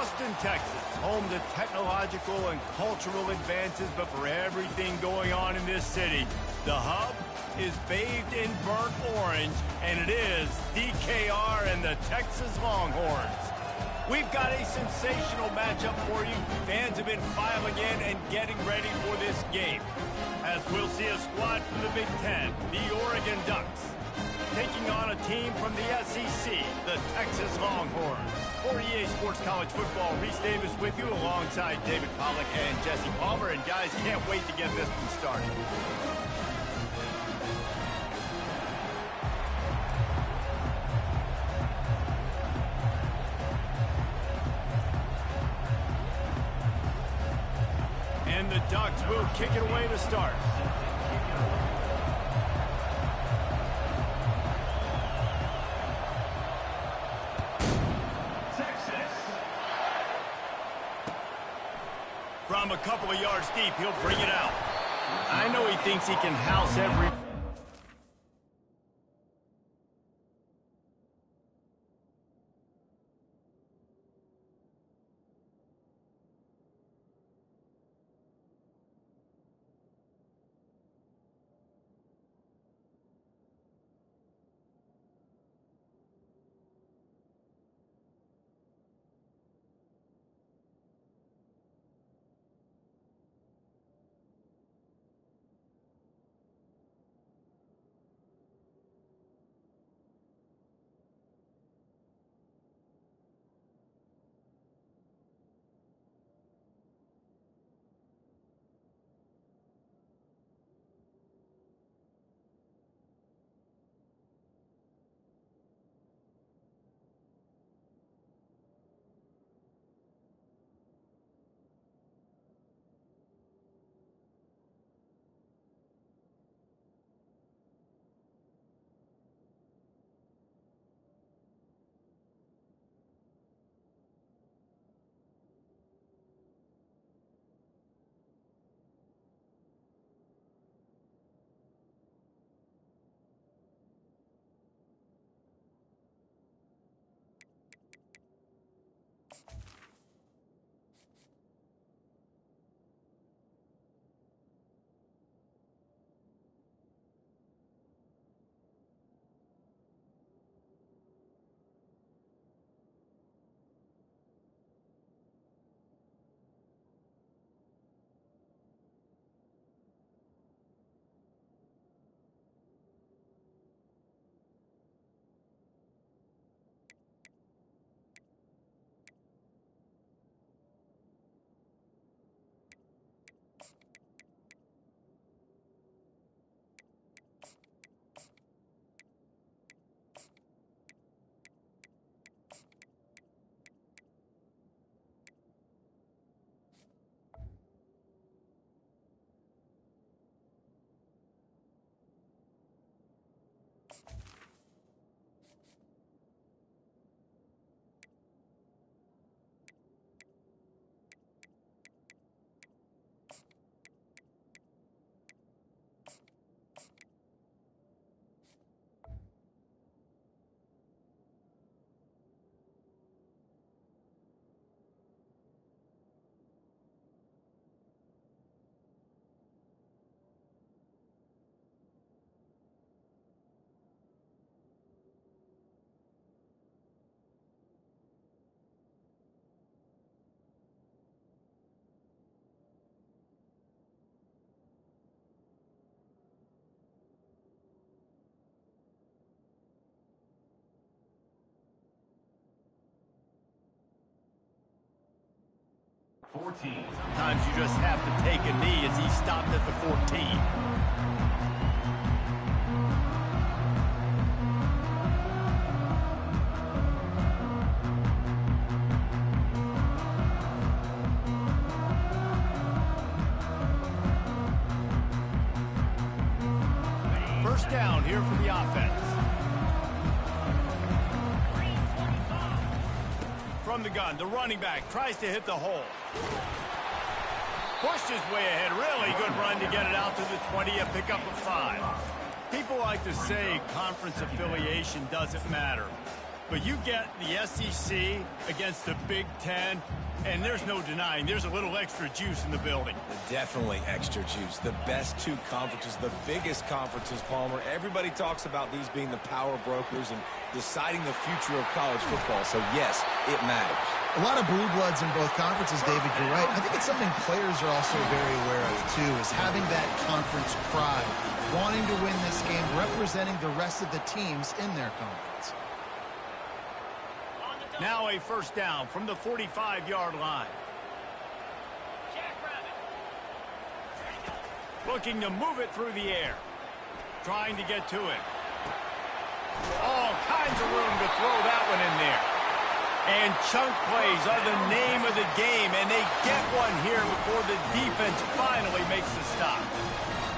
Austin, Texas, home to technological and cultural advances, but for everything going on in this city, the hub is bathed in burnt orange, and it is DKR and the Texas Longhorns. We've got a sensational matchup for you. Fans have been filing in and getting ready for this game, as we'll see a squad from the Big Ten, the Oregon Ducks, taking on a team from the SEC, the Texas Longhorns. For EA Sports College Football, Reese Davis with you alongside David Pollack and Jesse Palmer. And guys, can't wait to get this one started. And the Ducks will kick it away to start. From a couple of yards deep, he'll bring it out. I know he thinks he can house every... Sometimes you just have to take a knee as he stopped at the 14. First down here for the offense. From the gun, the running back tries to hit the hole. Pushed his way ahead. Really good run to get it out to the 20, a pickup of 5. People like to say conference affiliation doesn't matter. But you get the SEC against the Big Ten, and there's no denying there's a little extra juice in the building. Definitely extra juice. The best two conferences, the biggest conferences, Palmer. Everybody talks about these being the power brokers and deciding the future of college football. So, yes, it matters. A lot of blue bloods in both conferences, David. You're right. I think it's something players are also very aware of, too, is having that conference pride, wanting to win this game, representing the rest of the teams in their conference. Now a first down from the 45-yard line. Looking to move it through the air. Trying to get to it. All kinds of room to throw that one in there. And chunk plays are the name of the game, and they get one here before the defense finally makes the stop.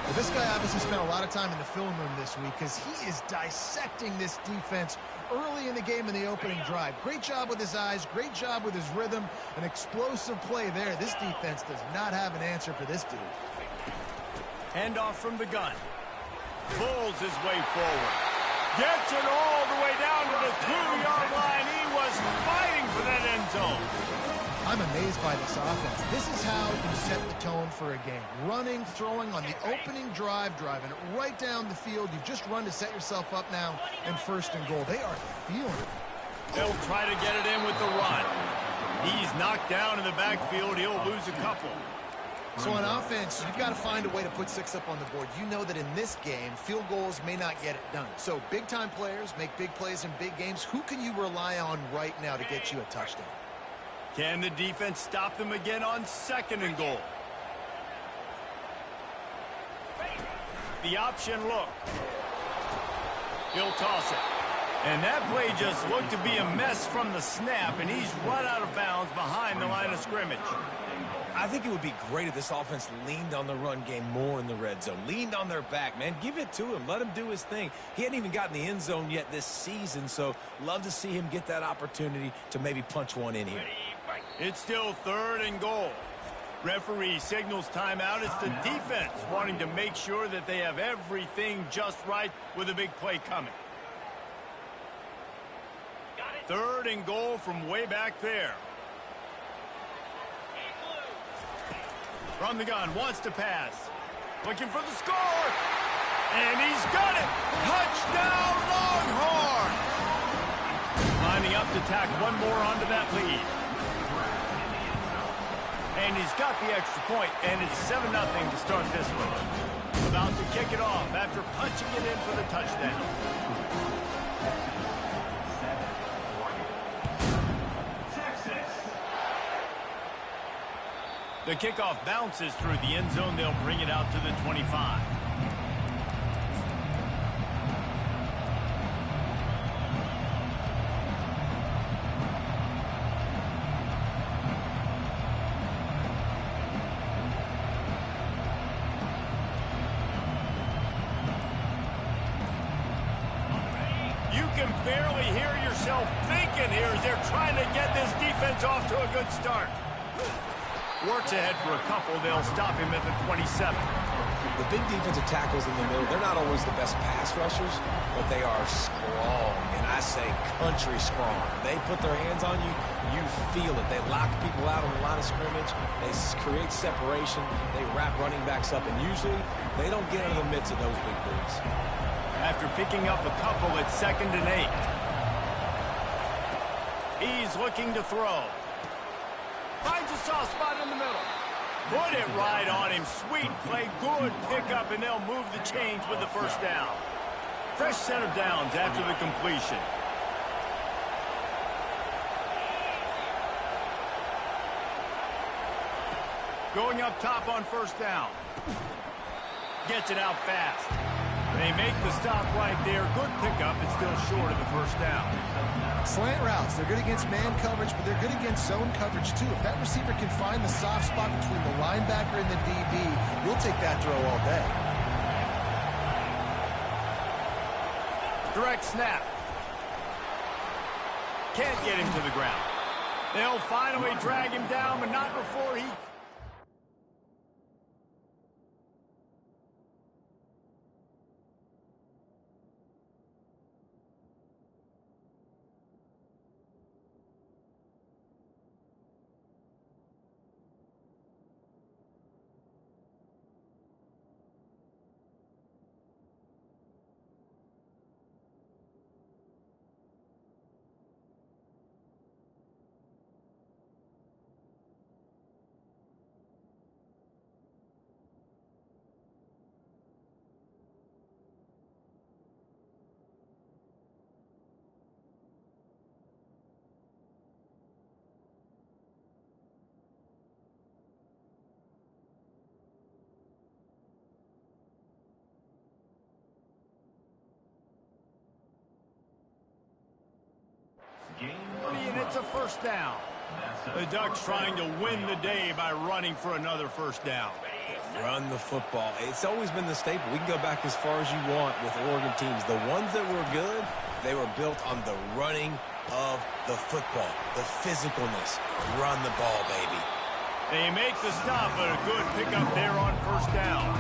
Well, this guy obviously spent a lot of time in the film room this week because he is dissecting this defense early in the game in the opening drive. Great job with his eyes, great job with his rhythm, an explosive play there. This defense does not have an answer for this dude. Handoff from the gun. Pulls his way forward. Gets it all the way down to the 2-yard line. He was fighting for that end zone. I'm amazed by this offense. This is how you set the tone for a game. Running, throwing on the opening drive, driving it right down the field. You've just run to set yourself up now in first and goal. They are feeling it. They'll try to get it in with the run. He's knocked down in the backfield. He'll lose a couple. So on offense, you've got to find a way to put 6 up on the board. You know that in this game, field goals may not get it done. So big-time players make big plays in big games. Who can you rely on right now to get you a touchdown? Can the defense stop them again on second and goal? The option look. He'll toss it. And that play just looked to be a mess from the snap, and he's run out of bounds behind the line of scrimmage. I think it would be great if this offense leaned on the run game more in the red zone. Leaned on their back, man. Give it to him. Let him do his thing. He hadn't even gotten the end zone yet this season, so love to see him get that opportunity to maybe punch one in here. It's still third and goal. Referee signals timeout. It's the defense wanting to make sure that they have everything just right with a big play coming. Third and goal from way back there. From the gun, wants to pass. Looking for the score. And he's got it. Touchdown, Longhorn. Lining up to tack one more onto that lead. And he's got the extra point, and it's 7-0 to start this one. About to kick it off after punching it in for the touchdown. The kickoff bounces through the end zone. They'll bring it out to the 25. You can barely hear yourself thinking here as they're trying to get this defense off to a good start. Works ahead for a couple. They'll stop him at the 27. The big defensive tackles in the middle, they're not always the best pass rushers, but they are strong, and I say country strong. They put their hands on you, you feel it. They lock people out on the line of scrimmage. They create separation. They wrap running backs up, and usually they don't get out of the midst of those big boys. After picking up a couple at 2nd and 8. He's looking to throw. Finds a soft spot in the middle. Put it right on him. Sweet play. Good pickup, and they'll move the chains with the first down. Fresh set of downs after the completion. Going up top on first down. Gets it out fast. They make the stop right there. Good pickup. It's still short of the first down. Slant routes, they're good against man coverage, but they're good against zone coverage too. If that receiver can find the soft spot between the linebacker and the DB, we'll take that throw all day. Direct snap. Can't get him to the ground. They'll finally drag him down, but not before he... It's a first down. The Ducks trying to win the day by running for another first down. Run the football. It's always been the staple. We can go back as far as you want with Oregon teams. The ones that were good, they were built on the running of the football, the physicalness. Run the ball, baby. They make the stop, but a good pickup there on first down.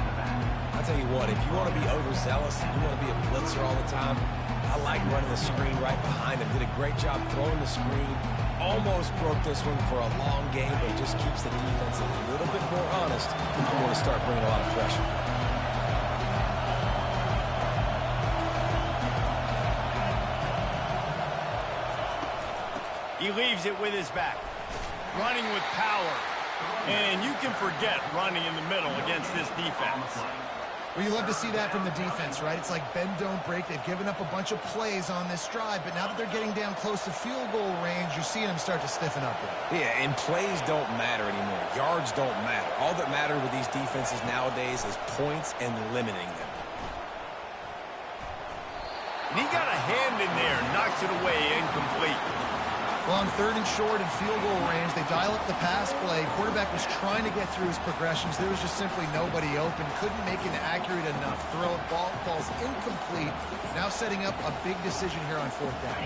I'll tell you what, if you want to be overzealous, you want to be a blitzer all the time, I like running the screen right behind him. Did a great job throwing the screen. Almost broke this one for a long game, but just keeps the defense a little bit more honest if you want to start bringing a lot of pressure. He leaves it with his back. Running with power. And you can forget running in the middle against this defense. Well, you love to see that from the defense, right? It's like bend, don't break. They've given up a bunch of plays on this drive, but now that they're getting down close to field goal range, you're seeing them start to stiffen up there. Yeah, and plays don't matter anymore. Yards don't matter. All that matters with these defenses nowadays is points and limiting them. And he got a hand in there, knocks it away, incomplete. Well, on 3rd and short and field goal range, they dial up the pass play. Quarterback was trying to get through his progressions. There was just simply nobody open. Couldn't make an accurate enough throw. Ball falls incomplete. Now setting up a big decision here on 4th down.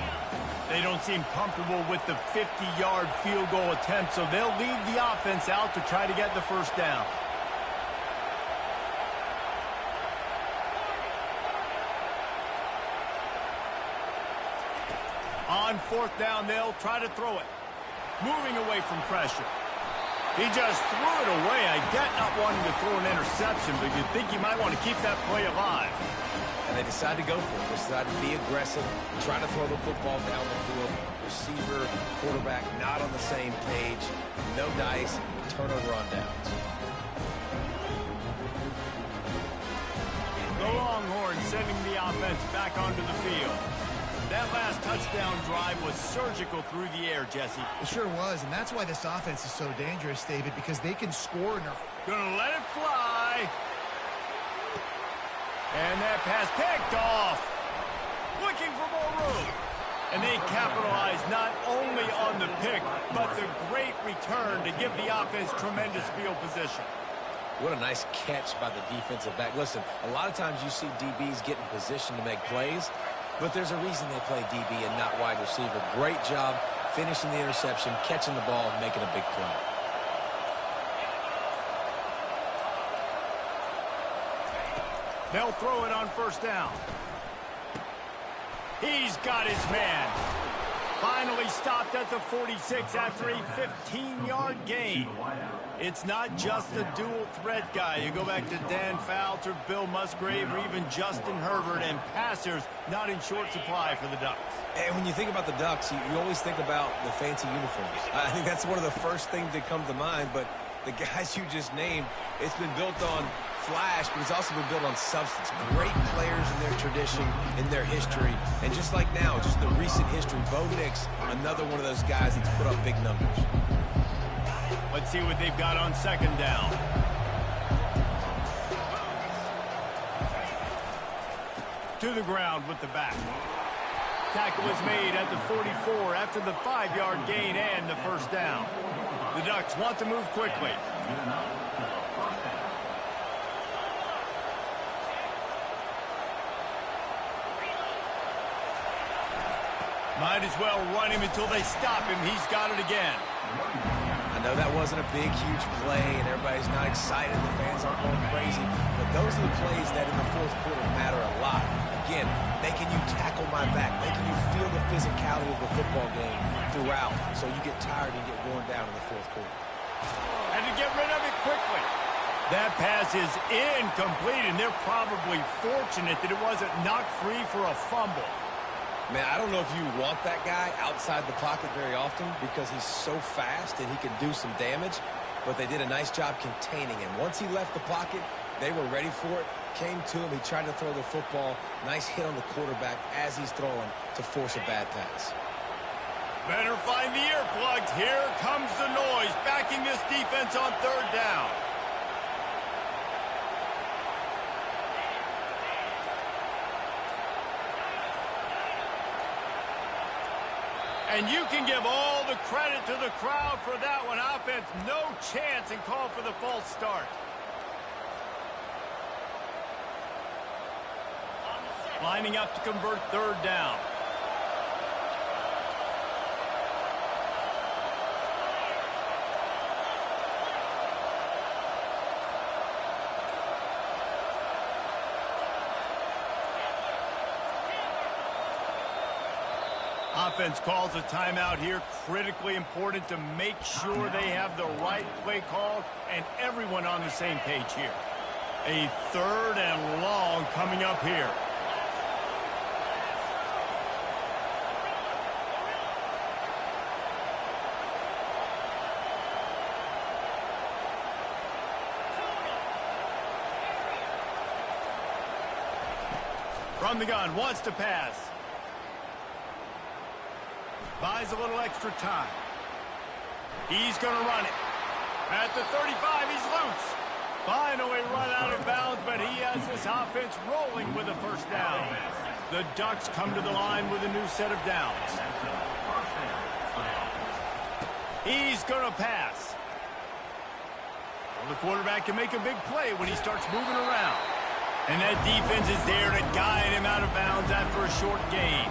They don't seem comfortable with the 50-yard field goal attempt, so they'll lead the offense out to try to get the first down. On 4th down, they'll try to throw it. Moving away from pressure. He just threw it away. I get not wanting to throw an interception, but you'd think he might want to keep that play alive. And they decide to go for it. They decide to be aggressive, try to throw the football down the field. Receiver, quarterback not on the same page. No dice, turnover on downs. The Longhorns sending the offense back onto the field. That last touchdown drive was surgical through the air, Jesse. It sure was, and that's why this offense is so dangerous, David, because they can score and are gonna let it fly. And that pass picked off. Looking for more room. And they capitalize not only on the pick, but the great return to give the offense tremendous field position. What a nice catch by the defensive back. Listen, a lot of times you see DBs get in position to make plays, but there's a reason they play DB and not wide receiver. Great job finishing the interception, catching the ball, and making a big play. They'll throw it on first down. He's got his man. Finally stopped at the 46 after a 15-yard gain. It's not just a dual threat guy. You go back to Dan Fouts or Bill Musgrave or even Justin Herbert, and passers not in short supply for the Ducks. And when you think about the Ducks, you always think about the fancy uniforms. I think that's one of the first things that come to mind, but the guys you just named, it's been built on flash, but it's also been built on substance. Great players in their tradition, in their history, and just like now, just the recent history, Bo Nix, another one of those guys that's put up big numbers. Let's see what they've got on second down. To the ground with the back. Tackle is made at the 44 after the 5-yard gain and the first down. The Ducks want to move quickly. Might as well run him until they stop him. He's got it again. I know that wasn't a big, huge play, and everybody's not excited. The fans aren't going crazy. But those are the plays that in the fourth quarter matter a lot. Again, making you tackle my back, making you feel the physicality of the football game throughout, so you get tired and get worn down in the fourth quarter. And to get rid of it quickly. That pass is incomplete, and they're probably fortunate that it wasn't knocked free for a fumble. Man, I don't know if you want that guy outside the pocket very often because he's so fast and he can do some damage, but they did a nice job containing him. Once he left the pocket, they were ready for it, came to him, he tried to throw the football. Nice hit on the quarterback as he's throwing to force a bad pass. Better find the earplugs. Here comes the noise, backing this defense on third down. And you can give all the credit to the crowd for that one. Offense, no chance, and call for the false start. Lining up to convert third down. Offense calls a timeout here. Critically important to make sure they have the right play call and everyone on the same page here. A third and long coming up here. From the gun, wants to pass. Buys a little extra time. He's going to run it. At the 35, he's loose. Finally run out of bounds, but he has this offense rolling with a first down. The Ducks come to the line with a new set of downs. He's going to pass. Well, the quarterback can make a big play when he starts moving around. And that defense is there to guide him out of bounds after a short gain.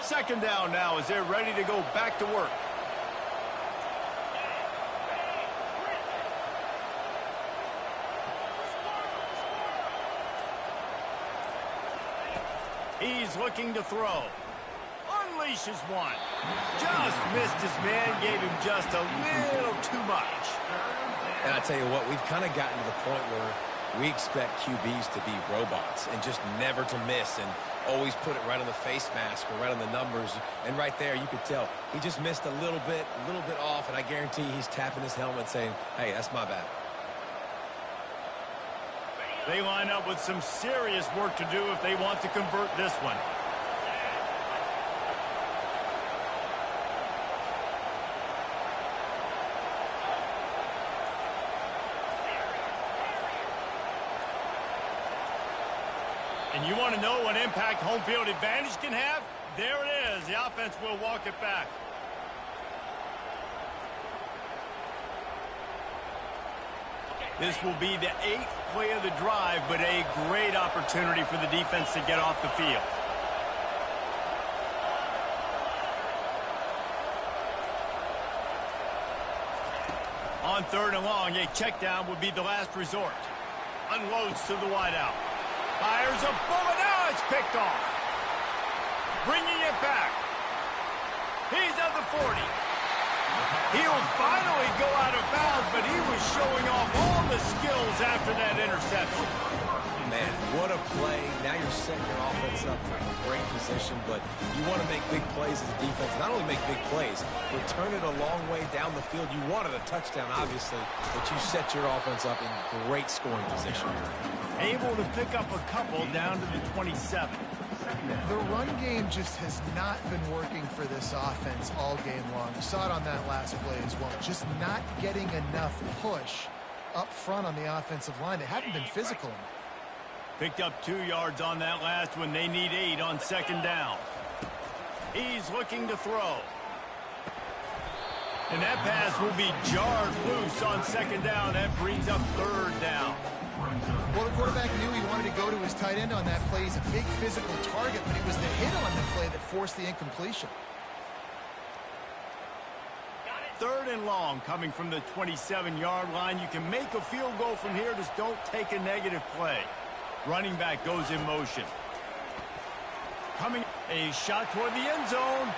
Second down now as they're ready to go back to work. He's looking to throw. Unleashes one. Just missed his man, gave him just a little too much. And I tell you what, we've kind of gotten to the point where we expect QBs to be robots and just never to miss and always put it right on the face mask or right on the numbers. And right there, you could tell he just missed a little bit off, and I guarantee he's tapping his helmet saying, hey, that's my bad. They line up with some serious work to do if they want to convert this one. And you want to know what impact home field advantage can have? There it is. The offense will walk it back. This will be the 8th play of the drive, but a great opportunity for the defense to get off the field. On third and long, a check down would be the last resort. Unloads to the wideout. Fires a bullet. Now it's picked off. Bringing it back. He's at the 40. He'll finally go out of bounds, but he was showing off all the skills after that interception. Man, what a play. Now you're setting your offense up for a great position, but you want to make big plays as a defense. Not only make big plays, but turn it a long way down the field. You wanted a touchdown, obviously, but you set your offense up in great scoring position. Able to pick up a couple down to the 27. The run game just has not been working for this offense all game long. You saw it on that last play as well. Just not getting enough push up front on the offensive line. They haven't been physical enough. Picked up 2 yards on that last one. They need 8 on second down. He's looking to throw. And that pass will be jarred loose on second down. That brings up third down. Well, the quarterback knew he wanted to go to his tight end on that play. He's a big physical target, but it was the hit on the play that forced the incompletion. Third and long coming from the 27-yard line. You can make a field goal from here. Just don't take a negative play. Running back goes in motion. Coming, a shot toward the end zone.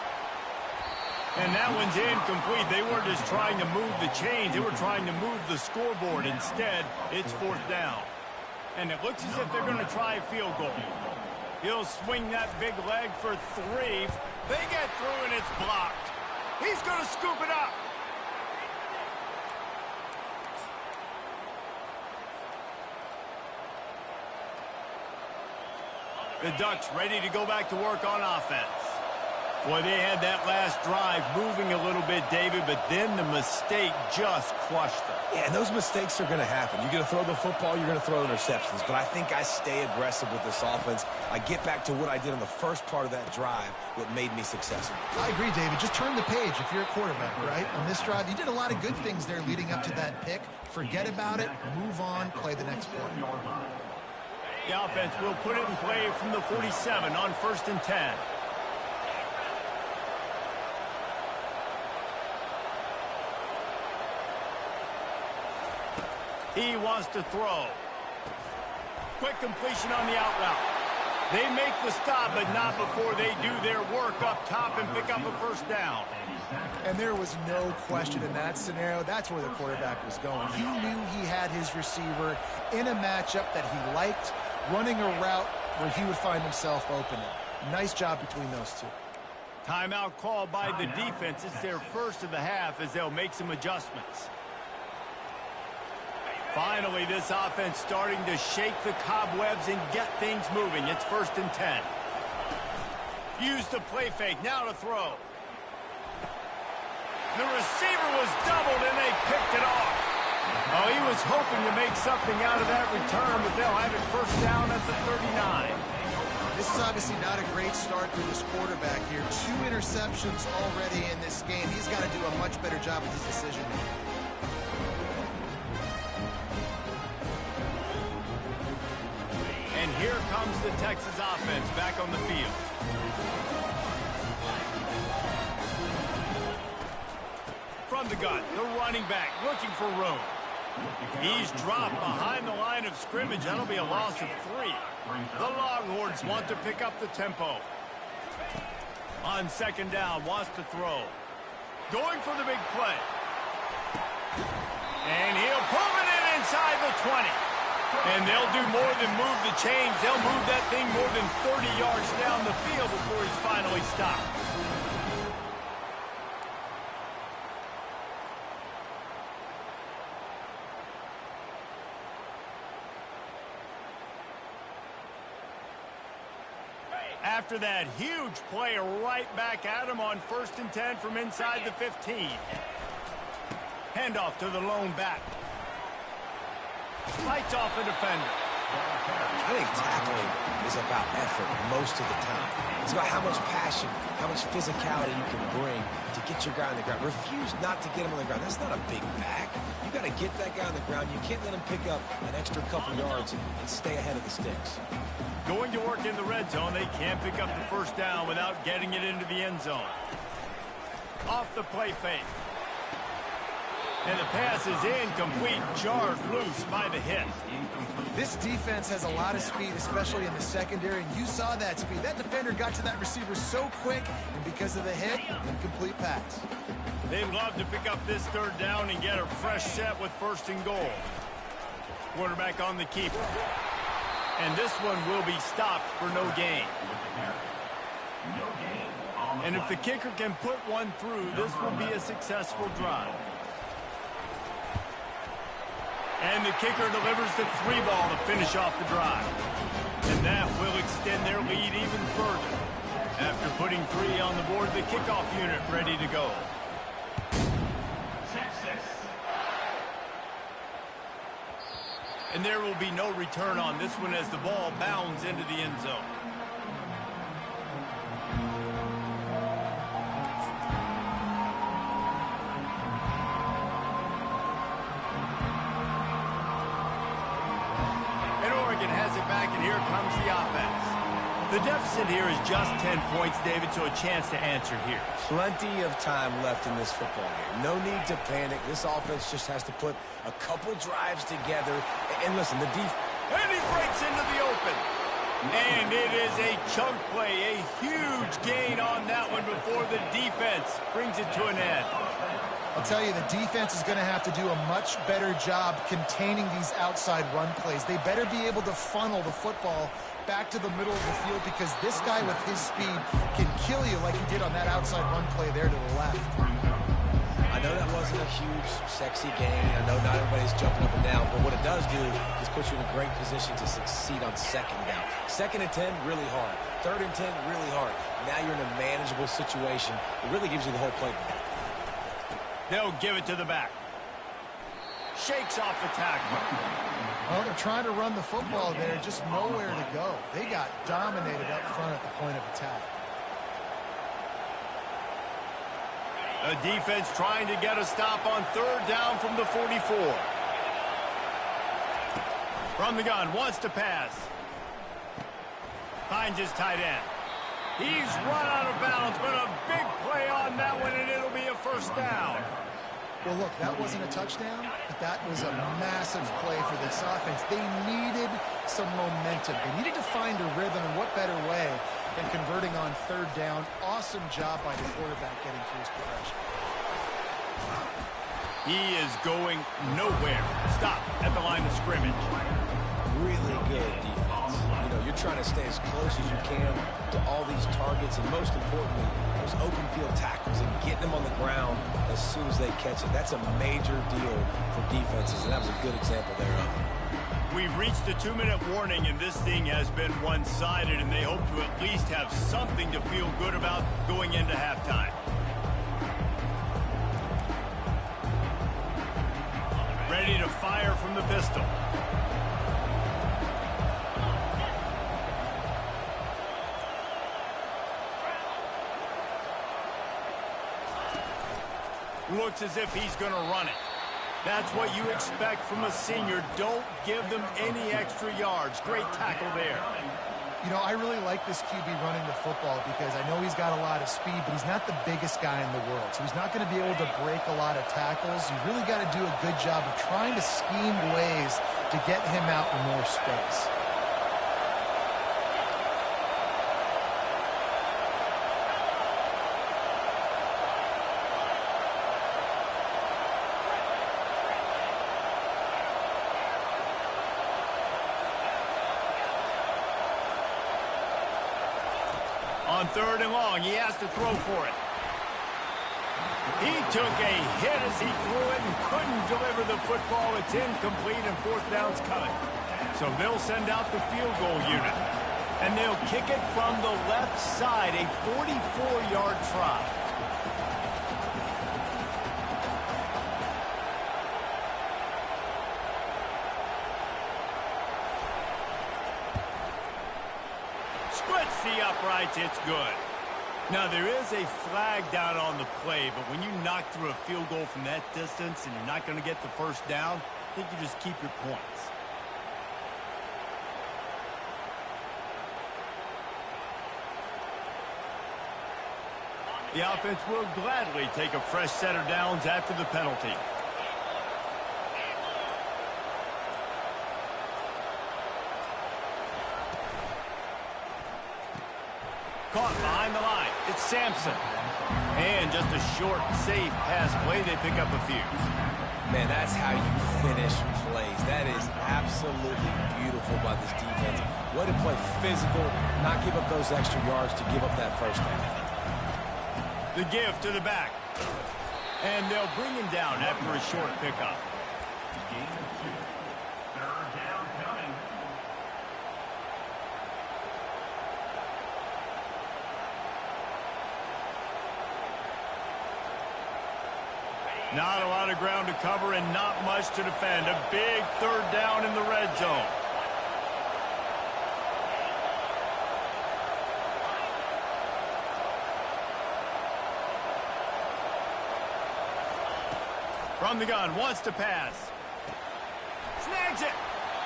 And that one's incomplete. They weren't just trying to move the chains. They were trying to move the scoreboard. Instead, it's fourth down. And it looks as if they're going to try a field goal. He'll swing that big leg for 3. They get through, and it's blocked. He's going to scoop it up. The Ducks ready to go back to work on offense. Boy, they had that last drive moving a little bit, David, but then the mistake just crushed them. Yeah, and those mistakes are going to happen. You're going to throw the football, you're going to throw interceptions. But I think I stay aggressive with this offense. I get back to what I did in the first part of that drive, what made me successful. I agree, David. Just turn the page if you're a quarterback, right? On this drive, you did a lot of good things there leading up to that pick. Forget about it, move on, play the next play. The offense will put it in play from the 47 on 1st and 10. He wants to throw. Quick completion on the out route. They make the stop, but not before they do their work up top and pick up a first down. And there was no question in that scenario. That's where the quarterback was going. He knew he had his receiver in a matchup that he liked, running a route where he would find himself open. Nice job between those two. Timeout called by the defense. It's their first of the half as they'll make some adjustments. Finally, this offense starting to shake the cobwebs and get things moving. It's 1st and 10. Use the play fake. Now to throw. The receiver was doubled, and they picked it off. Oh, he was hoping to make something out of that return, but they'll have it first down at the 39. This is obviously not a great start for this quarterback here. 2 interceptions already in this game. He's got to do a much better job with his decision making. And here comes the Texas offense back on the field. From the gun, the running back looking for room. He's dropped behind the line of scrimmage. That'll be a loss of 3. The Longhorns want to pick up the tempo. On 2nd down, wants to throw. Going for the big play. And he'll pull it in inside the 20. And they'll do more than move the chains. They'll move that thing more than 30 yards down the field before he's finally stopped. After that huge play, right back at him on 1st and 10 from inside the 15. Handoff to the lone back. Fights off a defender. I think tackling is about effort most of the time. It's about how much passion, how much physicality you can bring to get your guy on the ground. Refuse not to get him on the ground. That's not a big back. You got to get that guy on the ground. You can't let him pick up an extra couple yards and stay ahead of the sticks. Going to work in the red zone. They can't pick up the first down without getting it into the end zone. Off the play fake. And the pass is incomplete, jarred loose by the hit. This defense has a lot of speed, especially in the secondary, and you saw that speed. That defender got to that receiver so quick, and because of the hit, incomplete pass. They'd love to pick up this 3rd down and get a fresh set with 1st and goal. Quarterback on the keeper. And this one will be stopped for no gain. And if the kicker can put one through, this will be a successful drive. And the kicker delivers the 3 ball to finish off the drive. And that will extend their lead even further. After putting 3 on the board, the kickoff unit ready to go. And there will be no return on this one as the ball bounds into the end zone. Has it back, and here comes the offense. The deficit here is just 10 points, David, so a chance to answer here. Plenty of time left in this football game. No need to panic. This offense just has to put a couple drives together. And listen, the defense... And he breaks into the open. And it is a chunk play, a huge gain on that one before the defense brings it to an end. I'll tell you, the defense is going to have to do a much better job containing these outside run plays. They better be able to funnel the football back to the middle of the field, because this guy with his speed can kill you like he did on that outside run play there to the left. I know that wasn't a huge, sexy game. I know not everybody's jumping up and down, but what it does do is put you in a great position to succeed on second down. 2nd and 10, really hard. 3rd and 10, really hard. Now you're in a manageable situation. It really gives you the whole playbook. They'll give it to the back. Shakes off the tackle. Well, they're trying to run the football there, just nowhere to go. They got dominated up front at the point of attack. The defense trying to get a stop on 3rd down from the 44. From the gun, wants to pass. Finds his tight end. He's run out of bounds, but a big play on that one, and it'll be a 1st down. Well, look, that wasn't a touchdown, but that was a massive play for this offense. They needed some momentum. They needed to find a rhythm, and what better way than converting on 3rd down. Awesome job by the quarterback getting through his progression. He is going nowhere. Stop at the line of scrimmage. Really good defense. You know, you're trying to stay as close as you can to all these targets, and most importantly, those open field tackles and getting them on the ground as soon as they catch it. That's a major deal for defenses, and that was a good example there of it. We've reached the 2-minute warning, and this thing has been one-sided, and they hope to at least have something to feel good about going into halftime. Ready to fire from the pistol. Looks as if he's going to run it. That's what you expect from a senior. Don't give them any extra yards. Great tackle there. You know, I really like this QB running the football, because I know he's got a lot of speed, but he's not the biggest guy in the world. So he's not going to be able to break a lot of tackles. You really got to do a good job of trying to scheme ways to get him out in more space. On 3rd and long, he has to throw for it. He took a hit as he threw it and couldn't deliver the football. It's incomplete, and 4th down's coming. So they'll send out the field goal unit. And they'll kick it from the left side, a 44-yard try. Splits the uprights, it's good. Now, there is a flag down on the play, but when you knock through a field goal from that distance and you're not going to get the 1st down, I think you just keep your points. The offense will gladly take a fresh set of downs after the penalty. Caught behind the line. It's Sampson. And just a short, safe pass play. They pick up a few. Man, that's how you finish plays. That is absolutely beautiful by this defense. Way to play physical, not give up those extra yards to give up that 1st down. The give to the back. And they'll bring him down after a short pickup. Not a lot of ground to cover and not much to defend. A big 3rd down in the red zone. From the gun, wants to pass. Snags it.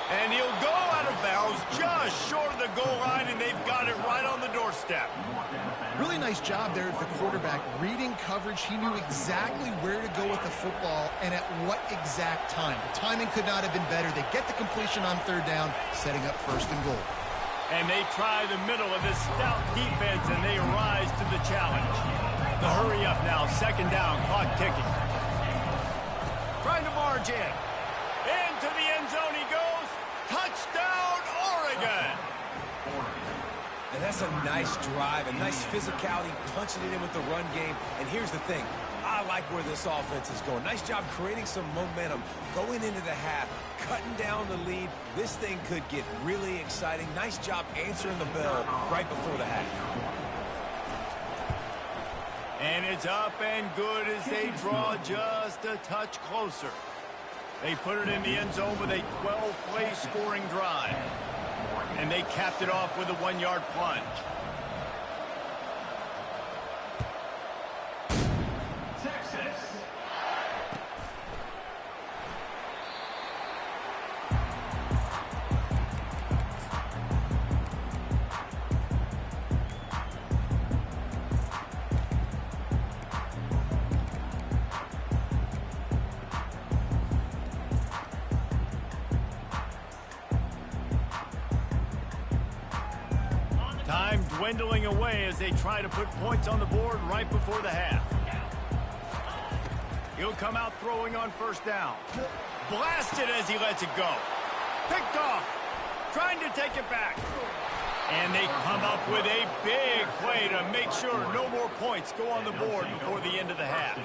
And he'll go out of bounds just short of the goal line, and they've got it right on the doorstep. Really nice job there at the quarterback. Reading coverage, he knew exactly where to go with the football and at what exact time. The timing could not have been better. They get the completion on 3rd down, setting up 1st and goal. And they try the middle of this stout defense, and they rise to the challenge. The hurry up now, 2nd down, clock ticking. trying to barge in. Into the end zone he goes. Touchdown, Oregon. And that's a nice drive, a nice physicality, punching it in with the run game. And here's the thing. I like where this offense is going. Nice job creating some momentum, going into the half, cutting down the lead. This thing could get really exciting. Nice job answering the bell right before the half. And it's up and good as they draw just a touch closer. They put it in the end zone with a 12-play scoring drive. And they capped it off with a 1-yard plunge. Time dwindling away as they try to put points on the board right before the half. He'll come out throwing on first down. Blasted as he lets it go. Picked off. Trying to take it back. And they come up with a big play to make sure no more points go on the board before the end of the half.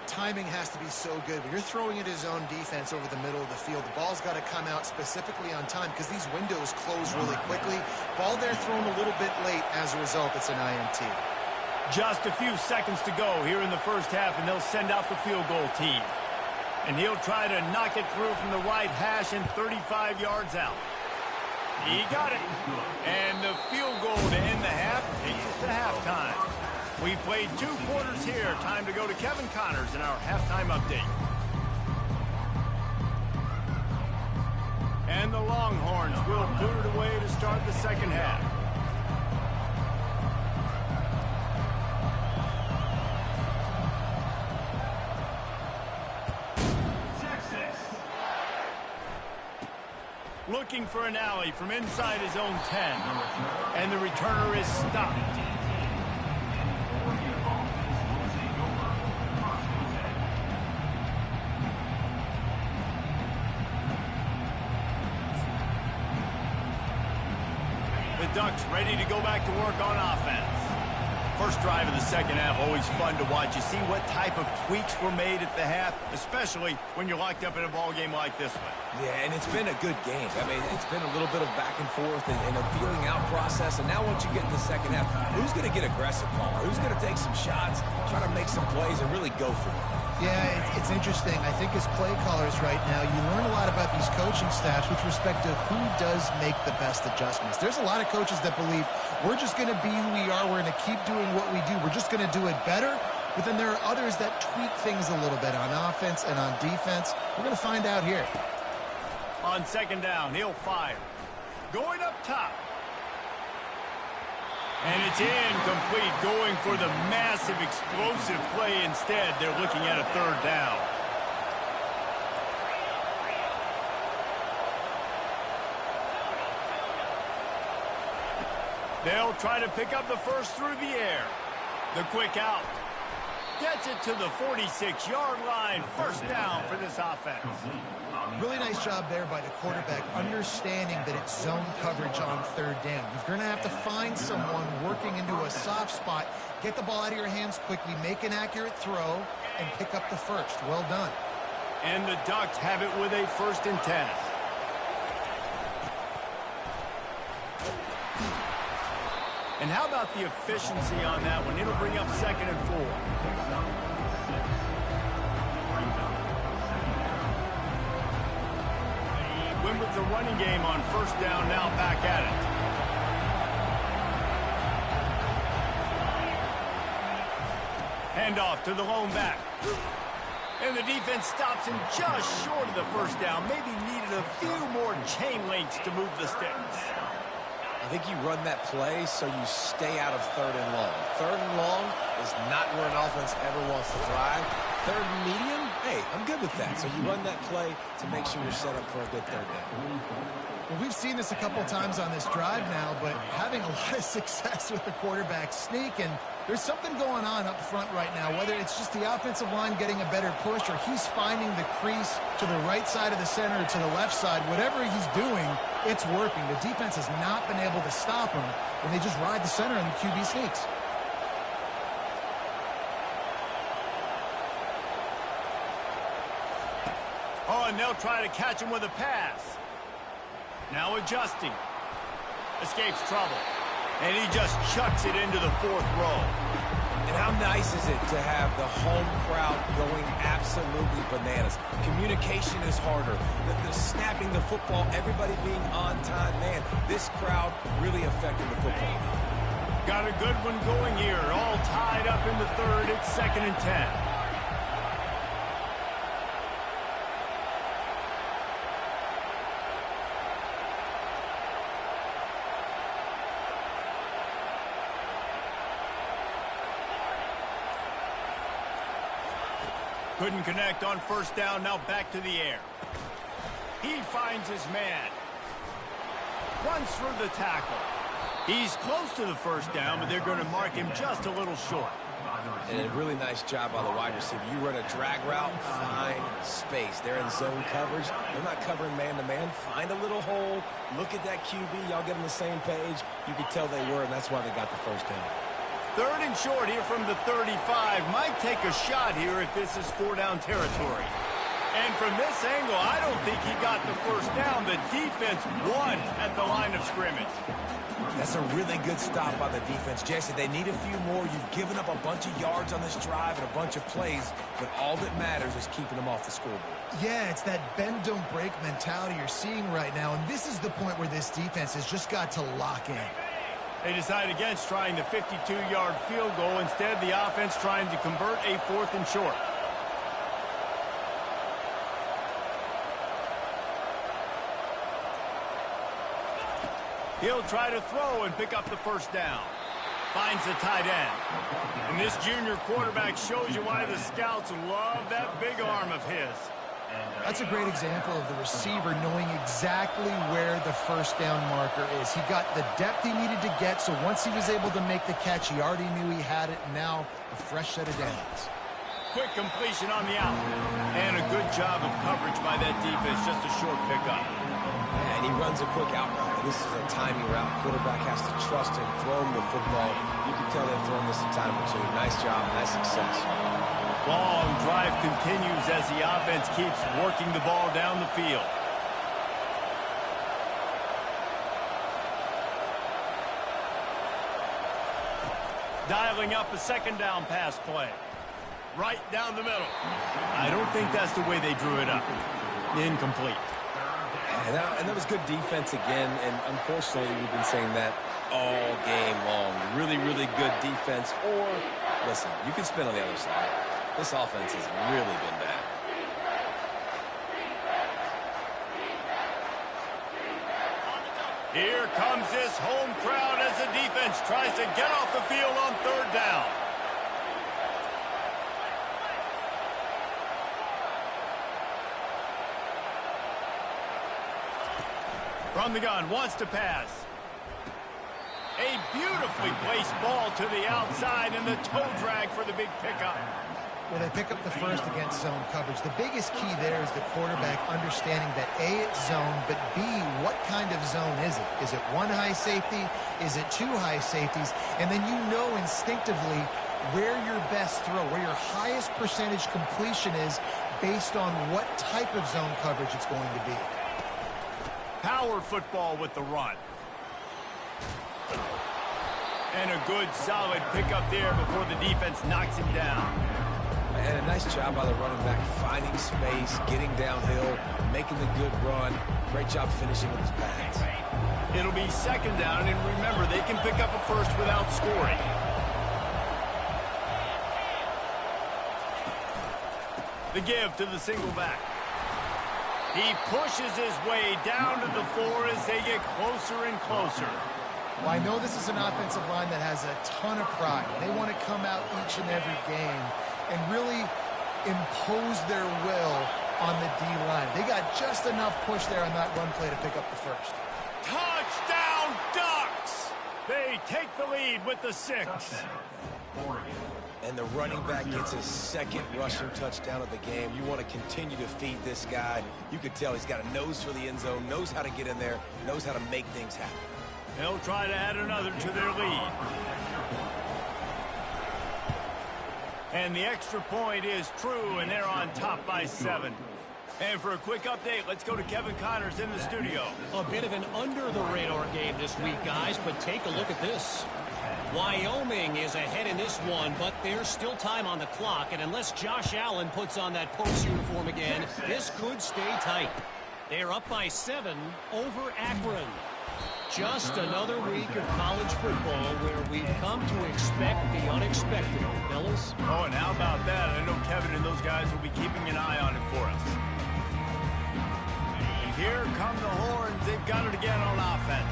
Timing has to be so good. When you're throwing it his own defense over the middle of the field, the ball's got to come out specifically on time because these windows close really quickly. Ball there thrown a little bit late. As a result, it's an INT. Just a few seconds to go here in the first half, and they'll send out the field goal team. And he'll try to knock it through from the right hash and 35 yards out. He got it. And the field goal to end the half takes us to halftime. We've played 2 quarters here. Time to go to Kevin Connors in our halftime update. And the Longhorns will put it away to start the second half. Looking for an alley from inside his own 10. And the returner is stopped. Ducks ready to go back to work on offense. First drive of the second half, always fun to watch. You see what type of tweaks were made at the half, especially when you're locked up in a ball game like this one. Yeah, and it's been a good game. I mean, it's been a little bit of back and forth and a feeling out process. And now once you get in the second half, who's going to get aggressive, Paul? Who's going to take some shots, try to make some plays, and really go for it? Yeah, it's interesting. I think as play callers right now, you learn a lot about these coaching staffs with respect to who does make the best adjustments. There's a lot of coaches that believe we're just going to be who we are. We're going to keep doing what we do. We're just going to do it better. But then there are others that tweak things a little bit on offense and on defense. We're going to find out here. On second down, he'll fire. Going up top. And it's incomplete, going for the massive explosive play instead. They're looking at a third down. They'll try to pick up the first through the air. The quick out. Gets it to the 46-yard line. First down for this offense. Really nice job there by the quarterback, understanding that it's zone coverage on third down. You're going to have to find someone working into a soft spot, get the ball out of your hands quickly, make an accurate throw, and pick up the first. Well done. And the Ducks have it with a 1st and 10. And how about the efficiency on that one? It'll bring up 2nd and 4. Win with the running game on first down, now back at it. Handoff to the lone back. And the defense stops him just short of the first down. Maybe needed a few more chain links to move the sticks. I think you run that play so you stay out of 3rd and long. 3rd and long is not where an offense ever wants to drive. 3rd and medium, hey, I'm good with that. So you run that play to make sure you're set up for a good 3rd down. Well, we've seen this a couple times on this drive now, but having a a lot of success with the quarterback sneak, and there's something going on up front right now, whether it's just the offensive line getting a better push or he's finding the crease to the right side of the center or to the left side. Whatever he's doing, it's working. The defense has not been able to stop him, and they just ride the center and the QB sneaks. Oh, and they'll try to catch him with a pass. Now adjusting. Escapes trouble. And he just chucks it into the fourth row. And how nice is it to have the home crowd going absolutely bananas? Communication is harder. The snapping the football, everybody being on time. Man, this crowd really affecting the football. Got a good one going here. All tied up in the third. It's 2nd and 10. Couldn't connect on first down. Now back to the air. He finds his man. Runs through the tackle. He's close to the first down, but they're going to mark him just a little short. And a really nice job by the wide receiver. You run a drag route, find space. They're in zone coverage. They're not covering man-to-man. Find a little hole. Look at that QB. Y'all get on the same page. You could tell they were, and that's why they got the first down. 3rd and short here from the 35. Might take a shot here if this is 4-down territory. And from this angle, I don't think he got the first down. The defense won at the line of scrimmage. That's a really good stop by the defense. Jesse, they need a few more. You've given up a bunch of yards on this drive and a bunch of plays, but all that matters is keeping them off the scoreboard. Yeah, it's that bend, don't break mentality you're seeing right now, and this is the point where this defense has just got to lock in. They decide against trying the 52-yard field goal. Instead, the offense trying to convert a 4th and short. He'll try to throw and pick up the first down. Finds the tight end. And this junior quarterback shows you why the scouts love that big arm of his. That's a great example of the receiver knowing exactly where the first down marker is. He got the depth he needed to get, so once he was able to make the catch, he already knew he had it, and now a fresh set of downs. Quick completion on the out. And a good job of coverage by that defense, just a short pickup. And he runs a quick out route. This is a timing route. Quarterback has to trust him, throw him the football. You can tell they've thrown this a time or two. Nice job, nice success. Long drive continues as the offense keeps working the ball down the field. Dialing up a 2nd down pass play. Right down the middle. I don't think that's the way they drew it up. Incomplete. And that was good defense again, and unfortunately we've been saying that all game long. Really, really good defense. Or, listen, you can spin on the other side. This offense has really been bad. Here comes this home crowd as the defense tries to get off the field on 3rd down. From the gun, wants to pass. A beautifully placed ball to the outside and the toe drag for the big pickup. Well, they pick up the first against zone coverage. The biggest key there is the quarterback understanding that A, it's zone, but B, what kind of zone is it? Is it one high safety? Is it two high safeties? And then you know instinctively where your best throw, where your highest percentage completion is based on what type of zone coverage it's going to be. Power football with the run. And a good solid pickup there before the defense knocks him down. And a nice job by the running back, finding space, getting downhill, making the good run. Great job finishing with his pads. It'll be 2nd down, and remember, they can pick up a first without scoring. The give to the single back. He pushes his way down to the floor as they get closer and closer. Well, I know this is an offensive line that has a ton of pride. They want to come out each and every game and really impose their will on the D-line. They got just enough push there on that run play to pick up the first. Touchdown, Ducks! They take the lead with the 6. And the running back gets his second rushing touchdown of the game. You want to continue to feed this guy. You could tell he's got a nose for the end zone, knows how to get in there, knows how to make things happen. They'll try to add another to their lead. And the extra point is true, and they're on top by 7. And for a quick update, let's go to Kevin Connors in the studio. A bit of an under-the-radar game this week, guys, but take a look at this. Wyoming is ahead in this one, but there's still time on the clock, and unless Josh Allen puts on that Pokes uniform again, this could stay tight. They're up by 7 over Akron. Just another week of college football where we've come to expect the unexpected, fellas. Oh, and how about that? I know Kevin and those guys will be keeping an eye on it for us. And here come the Horns. They've got it again on offense.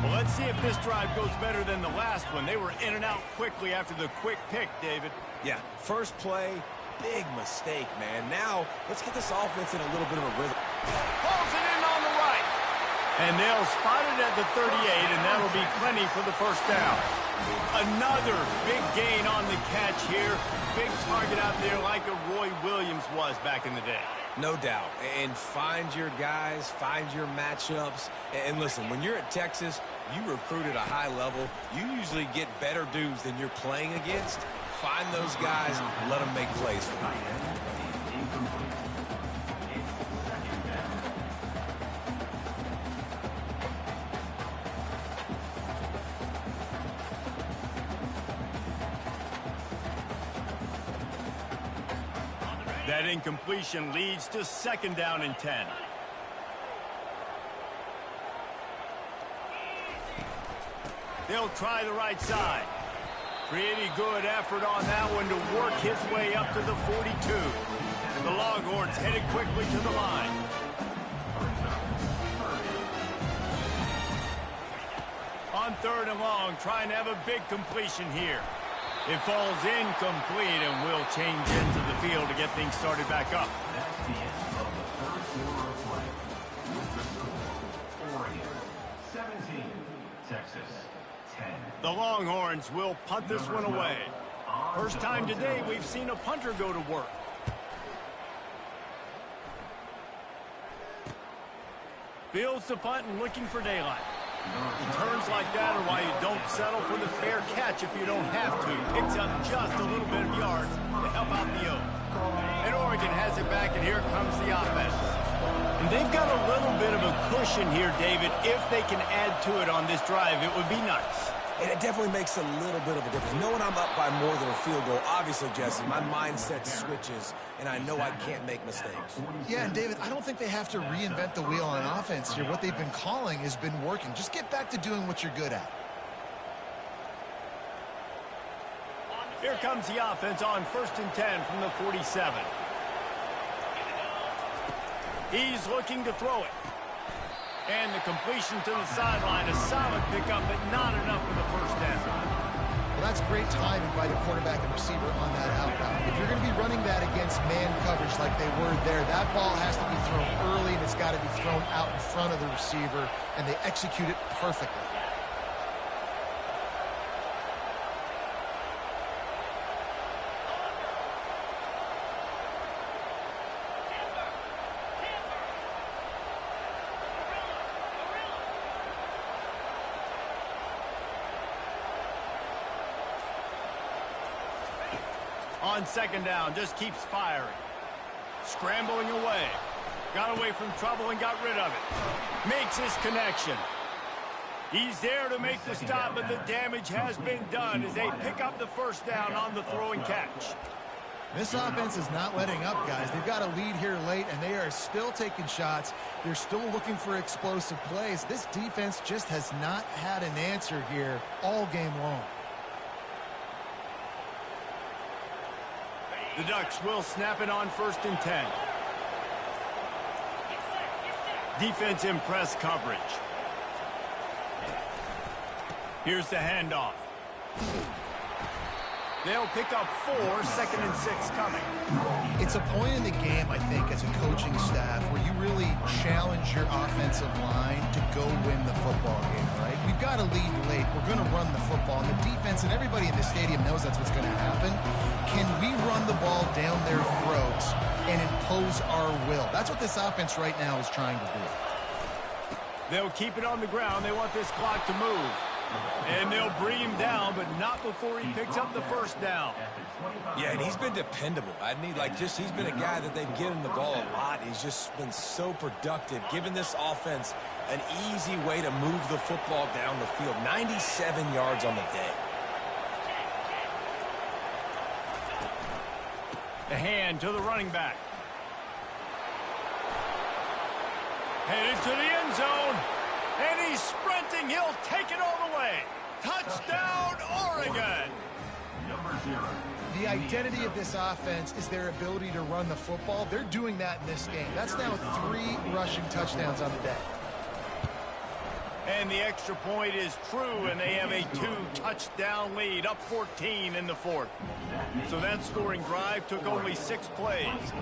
Well, let's see if this drive goes better than the last one. They were in and out quickly after the quick pick, David. Yeah, first play, big mistake, man. Now, let's get this offense in a little bit of a rhythm. Pulls it in on the right. And they'll spot it at the 38, and that'll be plenty for the first down. Another big gain on the catch here. Big target out there like a Roy Williams was back in the day. No doubt. And find your guys, find your matchups. And listen, when you're at Texas, you recruit at a high level. You usually get better dudes than you're playing against. Find those guys, let them make plays for you. That incompletion leads to 2nd down and 10. They'll try the right side. Pretty good effort on that one to work his way up to the 42. The Longhorns headed quickly to the line. On 3rd and long, trying to have a big completion here. It falls incomplete, and will change into the field to get things started back up. That's the end of the first quarter of play. Oregon, 17. Texas, 10. The Longhorns will punt this one away. First time today we've seen a punter go to work. Fields the punt and looking for daylight. Returns like that are why you don't settle for the fair catch if you don't have to. Picks up just a little bit of yards to help out the Oak. And Oregon has it back, and here comes the offense. And they've got a little bit of a cushion here, David. If they can add to it on this drive, it would be nice. And it definitely makes a little bit of a difference. Knowing I'm up by more than a field goal, obviously, Jesse, my mindset switches, and I know I can't make mistakes. Yeah, and David, I don't think they have to reinvent the wheel on offense here. What they've been calling has been working. Just get back to doing what you're good at. Here comes the offense on 1st and 10 from the 47. He's looking to throw it. And the completion to the sideline, a solid pickup, but not enough for the first down. Well, that's great timing by the quarterback and receiver on that out route. If you're going to be running that against man coverage like they were there, that ball has to be thrown early, and it's got to be thrown out in front of the receiver, and they execute it perfectly. On 2nd down, just keeps firing. Scrambling away. Got away from trouble and got rid of it. Makes his connection. He's there to make the stop, but the damage has been done as they pick up the first down on the throwing catch. This offense is not letting up, guys. They've got a lead here late, and they are still taking shots. They're still looking for explosive plays. This defense just has not had an answer here all game long. The Ducks will snap it on 1st and 10. Defense in press coverage. Here's the handoff. They'll pick up 4, 2nd and 6 coming. It's a point in the game, I think, as a coaching staff where you really challenge your offensive line to go win the football game, right? We've got to lead late. We're going to run the football. And the defense and everybody in the stadium knows that's what's going to happen. Can we run the ball down their throats and impose our will? That's what this offense right now is trying to do. They'll keep it on the ground. They want this clock to move. And they'll bring him down, but not before he picks up the first down. Yeah, and he's been dependable. He's been a guy that they've given the ball a lot. He's just been so productive, giving this offense an easy way to move the football down the field. 97 yards on the day. The hand to the running back. Headed to the end zone. And he's sprinting. He'll take it all the way. Touchdown, Oregon. Number 0. The identity of this offense is their ability to run the football. They're doing that in this game. That's now 3 rushing touchdowns on the day. And the extra point is true, and they have a 2-touchdown lead, up 14 in the 4th. So that scoring drive took only 6 plays.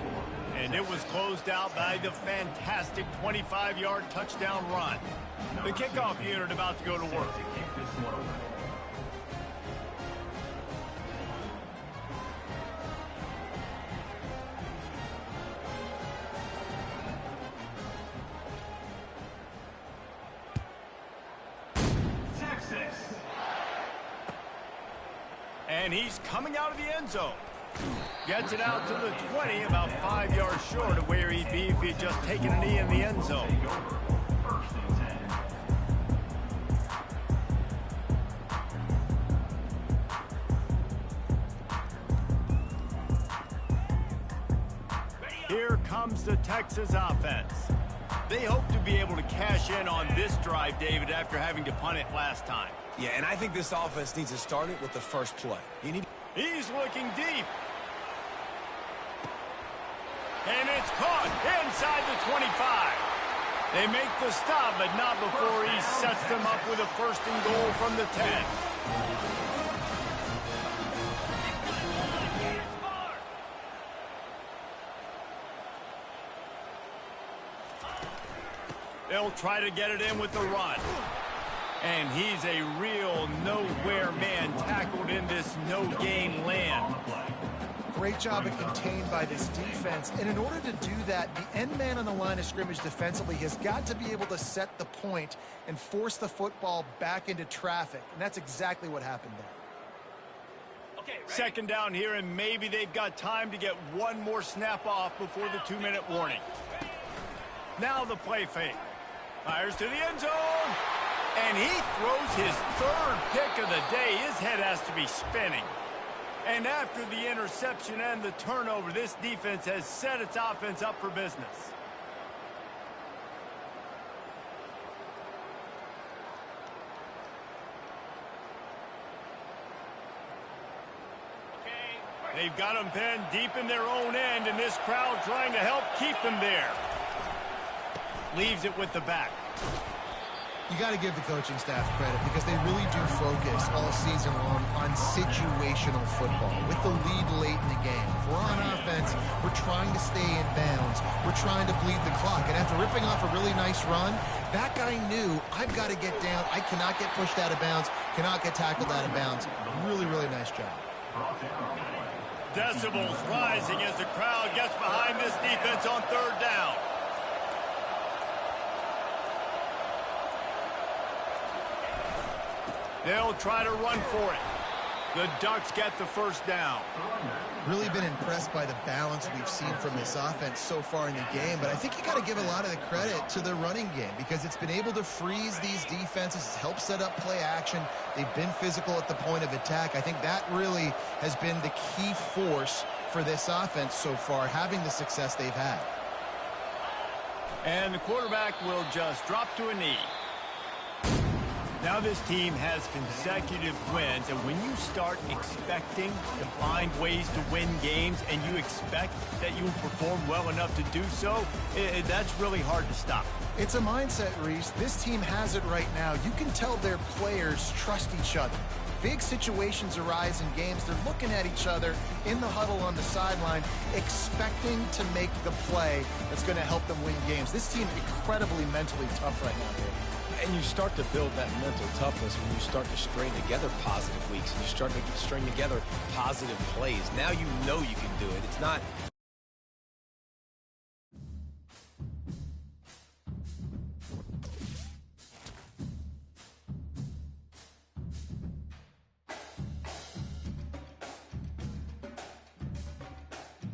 And it was closed out by the fantastic 25-yard touchdown run. The kickoff unit about to go to work. Texas. And he's coming out of the end zone. Gets it out to the 20, about 5 yards short of where he'd be if he'd just taken a knee in the end zone. First and 10. Here comes the Texas offense. They hope to be able to cash in on this drive, David, after having to punt it last time. Yeah, and I think this offense needs to start it with the first play. He's looking deep. And it's caught inside the 25. They make the stop, but not before he sets them up with a 1st and goal from the 10. They'll try to get it in with the run. And he's a real nowhere man tackled in this no-gain land. Great job of contained by this defense. And in order to do that, the end man on the line of scrimmage defensively has got to be able to set the point and force the football back into traffic. And that's exactly what happened there. Okay, 2nd down here, and maybe they've got time to get one more snap off before the 2-minute warning. Now the play fake. Fires to the end zone. And he throws his 3rd pick of the day. His head has to be spinning. And after the interception and the turnover, this defense has set its offense up for business. They've got them pinned deep in their own end, and this crowd trying to help keep them there. Leaves it with the back. You got to give the coaching staff credit because they really do focus all season long on situational football with the lead late in the game. If we're on offense, we're trying to stay in bounds. We're trying to bleed the clock. And after ripping off a really nice run, that guy knew, I've got to get down. I cannot get pushed out of bounds, cannot get tackled out of bounds. Really, really nice job. Decibels rising as the crowd gets behind this defense on 3rd down. They'll try to run for it. The Ducks get the 1st down. Really been impressed by the balance we've seen from this offense so far in the game, but I think you got to give a lot of the credit to the running game because it's been able to freeze these defenses, help set up play action. They've been physical at the point of attack. I think that really has been the key force for this offense so far, having the success they've had. And the quarterback will just drop to a knee. Now this team has consecutive wins, and when you start expecting to find ways to win games and you expect that you will perform well enough to do so, that's really hard to stop. It's a mindset, Reese. This team has it right now. You can tell their players trust each other. big situations arise in games, they're looking at each other in the huddle on the sideline, expecting to make the play that's going to help them win games. This team incredibly mentally tough right now, Dave. And you start to build that mental toughness when you start to string together positive weeks and you start to string together positive plays. Now you know you can do it. It's not